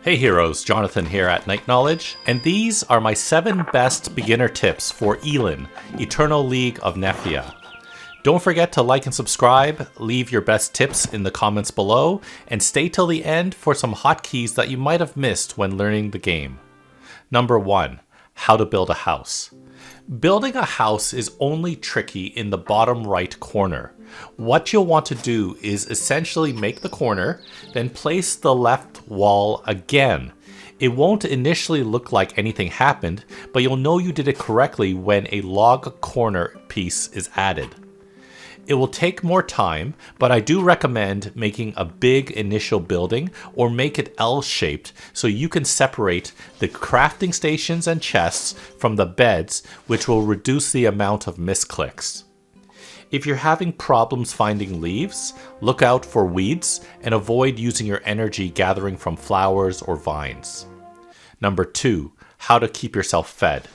Hey heroes, Jonathan here at Night Knowledge, and these are my 7 best beginner tips for Elin, Eternal League of Nefia. Don't forget to like and subscribe, leave your best tips in the comments below, and stay till the end for some hotkeys that you might have missed when learning the game. Number 1. How to build a house. Building a house is only tricky in the bottom right corner. What you'll want to do is essentially make the corner, then place the left wall again. It won't initially look like anything happened, but you'll know you did it correctly when a log corner piece is added. It will take more time, but I do recommend making a big initial building or make it L-shaped so you can separate the crafting stations and chests from the beds, which will reduce the amount of misclicks. If you're having problems finding leaves, look out for weeds and avoid using your energy gathering from flowers or vines. Number 2, how to keep yourself fed.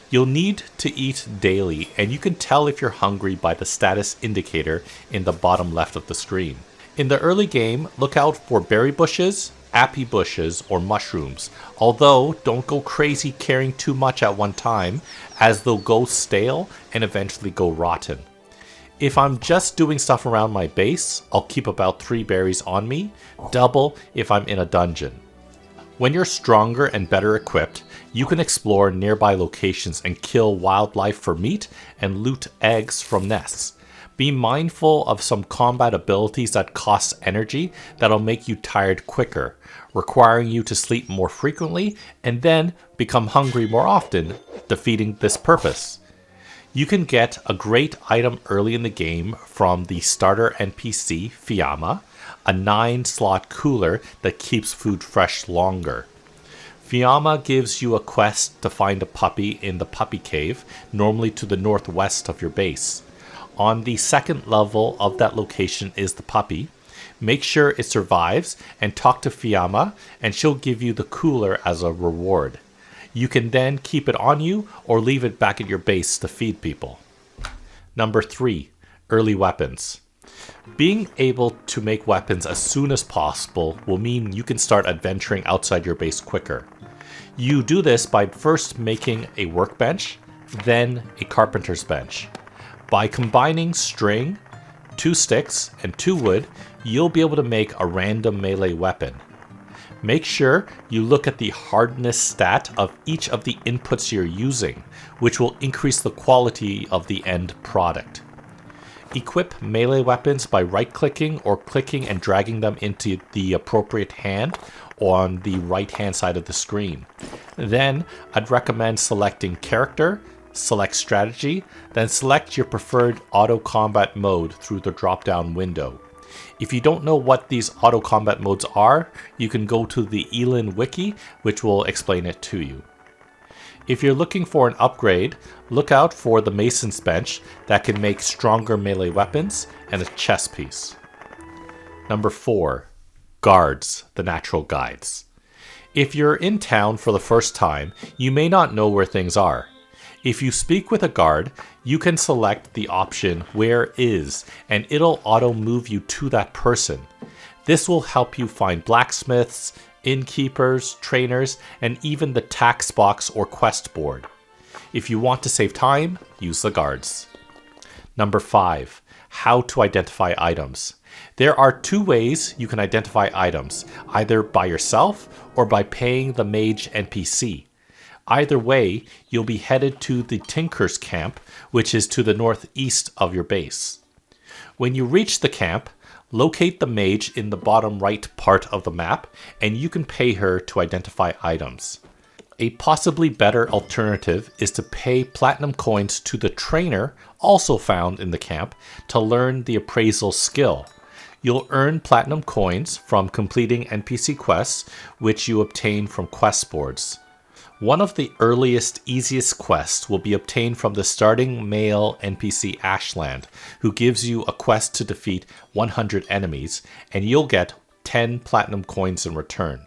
You'll need to eat daily, and you can tell if you're hungry by the status indicator in the bottom left of the screen. In the early game, look out for berry bushes, appy bushes, or mushrooms, although don't go crazy carrying too much at one time, as they'll go stale and eventually go rotten. If I'm just doing stuff around my base, I'll keep about 3 berries on me, double if I'm in a dungeon. When you're stronger and better equipped, you can explore nearby locations and kill wildlife for meat and loot eggs from nests. Be mindful of some combat abilities that cost energy that'll make you tired quicker, requiring you to sleep more frequently and then become hungry more often, defeating this purpose. You can get a great item early in the game from the starter NPC, Fiamma, a 9-slot cooler that keeps food fresh longer. Fiamma gives you a quest to find a puppy in the puppy cave, normally to the northwest of your base. On the 2nd level of that location is the puppy. Make sure it survives and talk to Fiamma, and she'll give you the cooler as a reward. You can then keep it on you or leave it back at your base to feed people. Number 3, early weapons. Being able to make weapons as soon as possible will mean you can start adventuring outside your base quicker. You do this by first making a workbench, then a carpenter's bench. By combining string, 2 sticks, and 2 wood, you'll be able to make a random melee weapon. Make sure you look at the hardness stat of each of the inputs you're using, which will increase the quality of the end product. Equip melee weapons by right-clicking or clicking and dragging them into the appropriate hand on the right-hand side of the screen. Then, I'd recommend selecting character, select strategy, then select your preferred auto combat mode through the drop-down window. If you don't know what these auto combat modes are, you can go to the Elin wiki, which will explain it to you. If you're looking for an upgrade, look out for the Mason's Bench that can make stronger melee weapons and a chest piece. Number 4. Guards, the natural guides. If you're in town for the first time, you may not know where things are. If you speak with a guard, you can select the option Where Is, and it'll auto-move you to that person. This will help you find blacksmiths, innkeepers, trainers, and even the tax box or quest board. If you want to save time, use the guards. Number 5. How to identify items. There are 2 ways you can identify items, either by yourself or by paying the mage NPC. Either way, you'll be headed to the Tinker's camp, which is to the northeast of your base. When you reach the camp, locate the mage in the bottom right part of the map, and you can pay her to identify items. A possibly better alternative is to pay platinum coins to the trainer, also found in the camp, to learn the appraisal skill. You'll earn platinum coins from completing NPC quests, which you obtain from quest boards. One of the earliest, easiest quests will be obtained from the starting male NPC Ashland, who gives you a quest to defeat 100 enemies, and you'll get 10 platinum coins in return.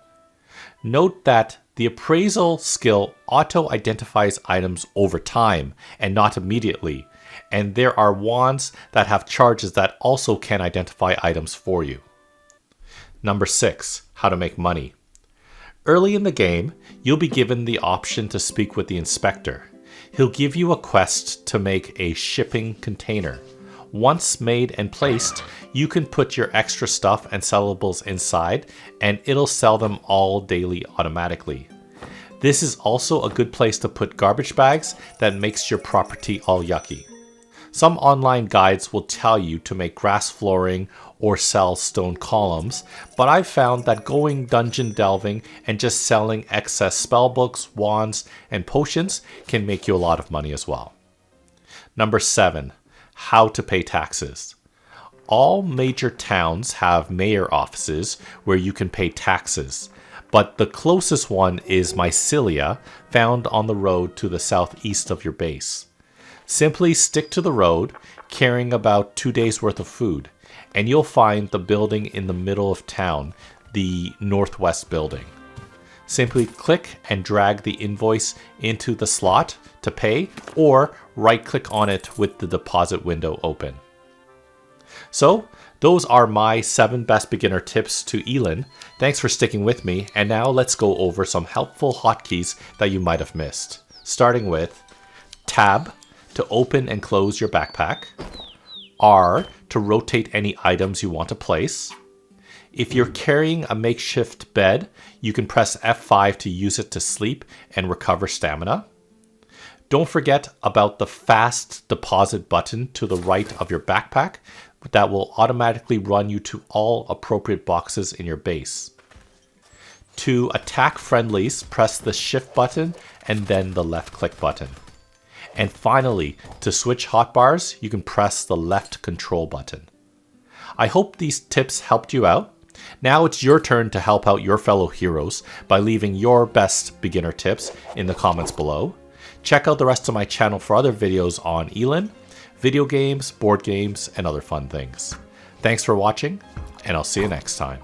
Note that the appraisal skill auto-identifies items over time and not immediately, and there are wands that have charges that also can identify items for you. Number 6, how to make money. Early in the game, you'll be given the option to speak with the inspector. He'll give you a quest to make a shipping container. Once made and placed, you can put your extra stuff and sellables inside, and it'll sell them all daily automatically. This is also a good place to put garbage bags that makes your property all yucky. Some online guides will tell you to make grass flooring or sell stone columns, but I've found that going dungeon delving and just selling excess spellbooks, wands, and potions can make you a lot of money as well. Number 7. How to pay taxes. All major towns have mayor offices where you can pay taxes, but the closest one is Mycelia, found on the road to the southeast of your base. Simply stick to the road, carrying about 2 days worth of food, and you'll find the building in the middle of town, the northwest building. Simply click and drag the invoice into the slot to pay, or right-click on it with the deposit window open. So, those are my 7 best beginner tips to Elin. Thanks for sticking with me, and now let's go over some helpful hotkeys that you might have missed. Starting with Tab to open and close your backpack, R to rotate any items you want to place. If you're carrying a makeshift bed, you can press F5 to use it to sleep and recover stamina. Don't forget about the fast deposit button to the right of your backpack that will automatically run you to all appropriate boxes in your base. To attack friendlies, press the shift button and then the left click button. And finally, to switch hotbars, you can press the left control button. I hope these tips helped you out. Now it's your turn to help out your fellow heroes by leaving your best beginner tips in the comments below. Check out the rest of my channel for other videos on Elin, video games, board games, and other fun things. Thanks for watching, and I'll see you next time.